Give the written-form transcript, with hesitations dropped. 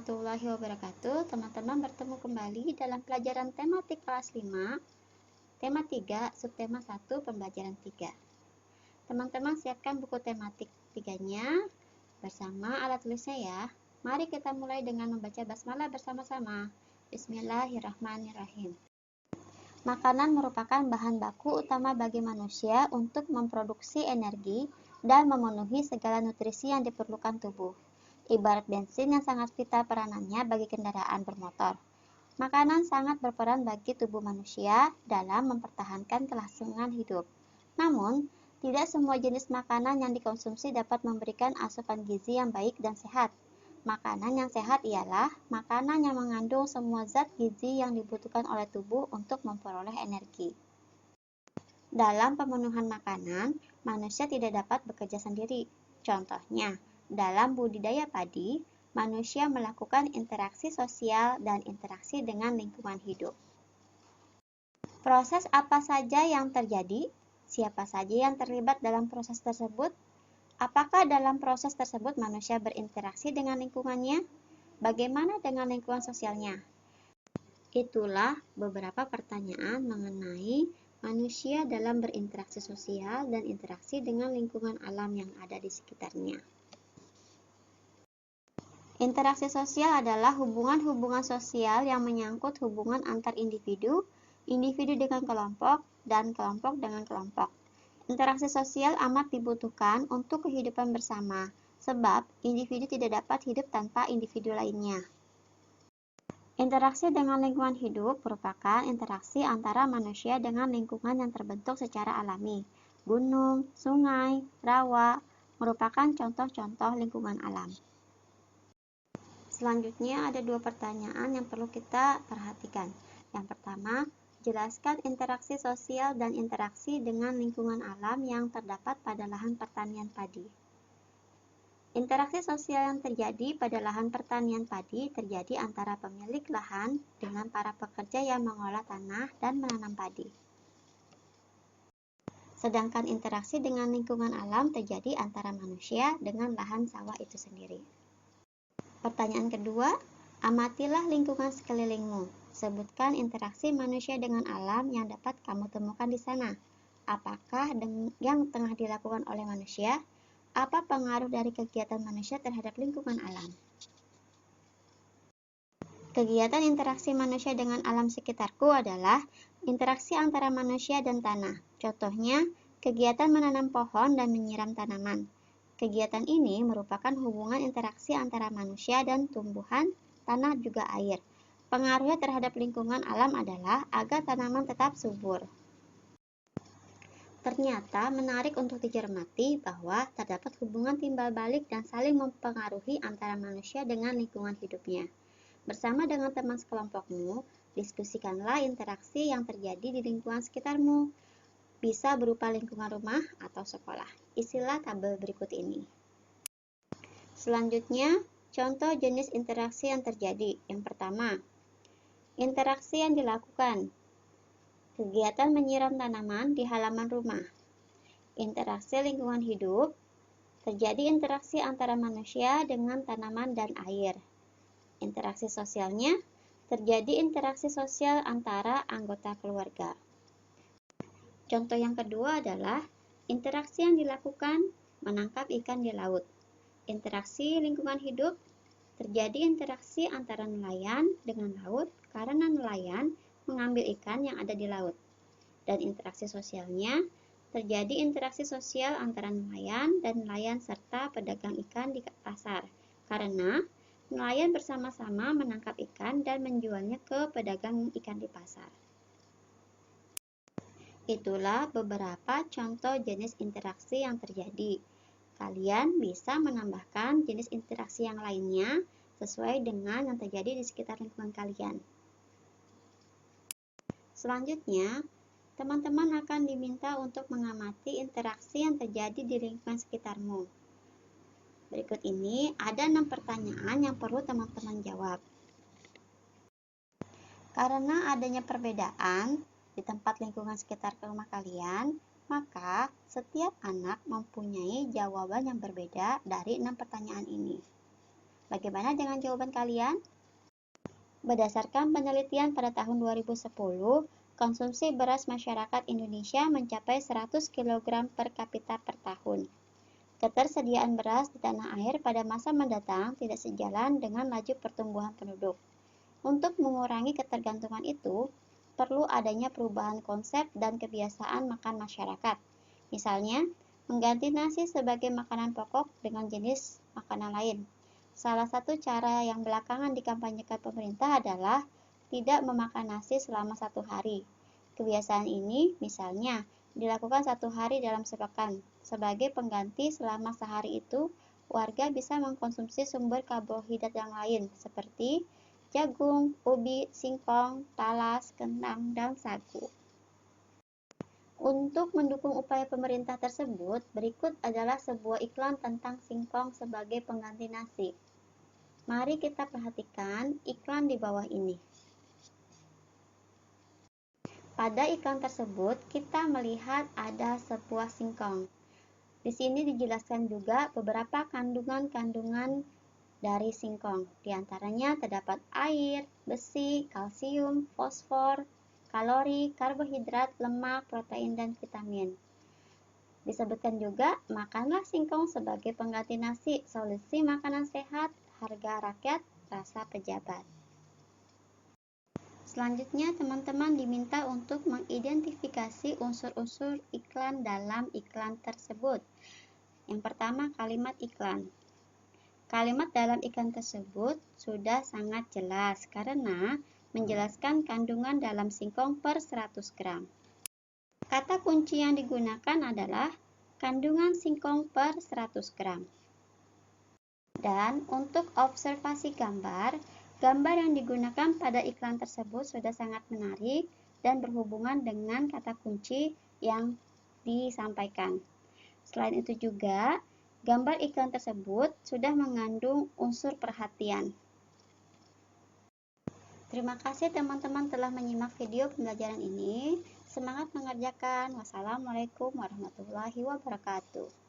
warahmatullahi wabarakatuh. Teman-teman bertemu kembali dalam pelajaran tematik kelas 5, tema 3, subtema 1, pembelajaran 3. Teman-teman siapkan buku tematik 3-nya bersama alat tulisnya ya. Mari kita mulai dengan membaca basmalah bersama-sama. Bismillahirrahmanirrahim. Makanan merupakan bahan baku utama bagi manusia untuk memproduksi energi dan memenuhi segala nutrisi yang diperlukan tubuh. Ibarat bensin yang sangat vital peranannya bagi kendaraan bermotor. Makanan sangat berperan bagi tubuh manusia dalam mempertahankan kelangsungan hidup. Namun, tidak semua jenis makanan yang dikonsumsi dapat memberikan asupan gizi yang baik dan sehat. Makanan yang sehat ialah makanan yang mengandung semua zat gizi yang dibutuhkan oleh tubuh untuk memperoleh energi. Dalam pemenuhan makanan, manusia tidak dapat bekerja sendiri. Contohnya, dalam budidaya padi, manusia melakukan interaksi sosial dan interaksi dengan lingkungan hidup. Proses apa saja yang terjadi? Siapa saja yang terlibat dalam proses tersebut? Apakah dalam proses tersebut manusia berinteraksi dengan lingkungannya? Bagaimana dengan lingkungan sosialnya? Itulah beberapa pertanyaan mengenai manusia dalam berinteraksi sosial dan interaksi dengan lingkungan alam yang ada di sekitarnya. Interaksi sosial adalah hubungan-hubungan sosial yang menyangkut hubungan antar individu, individu dengan kelompok, dan kelompok dengan kelompok. Interaksi sosial amat dibutuhkan untuk kehidupan bersama, sebab individu tidak dapat hidup tanpa individu lainnya. Interaksi dengan lingkungan hidup merupakan interaksi antara manusia dengan lingkungan yang terbentuk secara alami. Gunung, sungai, rawa merupakan contoh-contoh lingkungan alam. Selanjutnya ada dua pertanyaan yang perlu kita perhatikan. Yang pertama, jelaskan interaksi sosial dan interaksi dengan lingkungan alam yang terdapat pada lahan pertanian padi. Interaksi sosial yang terjadi pada lahan pertanian padi terjadi antara pemilik lahan dengan para pekerja yang mengolah tanah dan menanam padi. Sedangkan interaksi dengan lingkungan alam terjadi antara manusia dengan lahan sawah itu sendiri. Pertanyaan kedua, amatilah lingkungan sekelilingmu. Sebutkan interaksi manusia dengan alam yang dapat kamu temukan di sana. Apakah yang tengah dilakukan oleh manusia? Apa pengaruh dari kegiatan manusia terhadap lingkungan alam? Kegiatan interaksi manusia dengan alam sekitarku adalah interaksi antara manusia dan tanah. Contohnya, kegiatan menanam pohon dan menyiram tanaman. Kegiatan ini merupakan hubungan interaksi antara manusia dan tumbuhan, tanah juga air. Pengaruhnya terhadap lingkungan alam adalah agar tanaman tetap subur. Ternyata menarik untuk dicermati bahwa terdapat hubungan timbal balik dan saling mempengaruhi antara manusia dengan lingkungan hidupnya. Bersama dengan teman sekelompokmu, diskusikanlah interaksi yang terjadi di lingkungan sekitarmu. Bisa berupa lingkungan rumah atau sekolah. Isilah tabel berikut ini. Selanjutnya, contoh jenis interaksi yang terjadi. Yang pertama, interaksi yang dilakukan. Kegiatan menyiram tanaman di halaman rumah. Interaksi lingkungan hidup. Terjadi interaksi antara manusia dengan tanaman dan air. Interaksi sosialnya. Terjadi interaksi sosial antara anggota keluarga. Contoh yang kedua adalah interaksi yang dilakukan menangkap ikan di laut. Interaksi lingkungan hidup. Terjadi interaksi antara nelayan dengan laut karena nelayan mengambil ikan yang ada di laut. Dan interaksi sosialnya, terjadi interaksi sosial antara nelayan dan nelayan serta pedagang ikan di pasar, karena nelayan bersama-sama menangkap ikan dan menjualnya ke pedagang ikan di pasar. Itulah beberapa contoh jenis interaksi yang terjadi. Kalian bisa menambahkan jenis interaksi yang lainnya sesuai dengan yang terjadi di sekitar lingkungan kalian. Selanjutnya, teman-teman akan diminta untuk mengamati interaksi yang terjadi di lingkungan sekitarmu. Berikut ini ada 6 pertanyaan yang perlu teman-teman jawab. Karena adanya perbedaan di tempat lingkungan sekitar rumah kalian, maka setiap anak mempunyai jawaban yang berbeda dari 6 pertanyaan ini. Bagaimana dengan jawaban kalian? Berdasarkan penelitian pada tahun 2010, konsumsi beras masyarakat Indonesia mencapai 100 kg per kapita per tahun. Ketersediaan beras di tanah air pada masa mendatang tidak sejalan dengan laju pertumbuhan penduduk. Untuk mengurangi ketergantungan itu, perlu adanya perubahan konsep dan kebiasaan makan masyarakat. Misalnya, mengganti nasi sebagai makanan pokok dengan jenis makanan lain. Salah satu cara yang belakangan dikampanyekan pemerintah adalah tidak memakan nasi selama 1 hari. Kebiasaan ini misalnya dilakukan 1 hari dalam sepekan. Sebagai pengganti selama sehari itu, warga bisa mengkonsumsi sumber karbohidrat yang lain seperti jagung, ubi, singkong, talas, kentang, dan sagu. Untuk mendukung upaya pemerintah tersebut, berikut adalah sebuah iklan tentang singkong sebagai pengganti nasi. Mari kita perhatikan iklan di bawah ini. Pada iklan tersebut, kita melihat ada sebuah singkong. Di sini dijelaskan juga beberapa kandungan-kandungan dari singkong. Di antaranya terdapat air, besi, kalsium, fosfor, kalori, karbohidrat, lemak, protein, dan vitamin. Disebutkan juga, makanlah singkong sebagai pengganti nasi, solusi makanan sehat, harga rakyat, rasa pejabat. Selanjutnya, teman-teman diminta untuk mengidentifikasi unsur-unsur iklan dalam iklan tersebut. Yang pertama, kalimat iklan. Kalimat dalam iklan tersebut sudah sangat jelas karena menjelaskan kandungan dalam singkong per 100 gram. Kata kunci yang digunakan adalah kandungan singkong per 100 gram. Dan untuk observasi gambar yang digunakan pada iklan tersebut sudah sangat menarik dan berhubungan dengan kata kunci yang disampaikan. Selain itu juga, gambar iklan tersebut sudah mengandung unsur perhatian. Terima kasih teman-teman telah menyimak video pembelajaran ini. Semangat mengerjakan. Wassalamualaikum warahmatullahi wabarakatuh.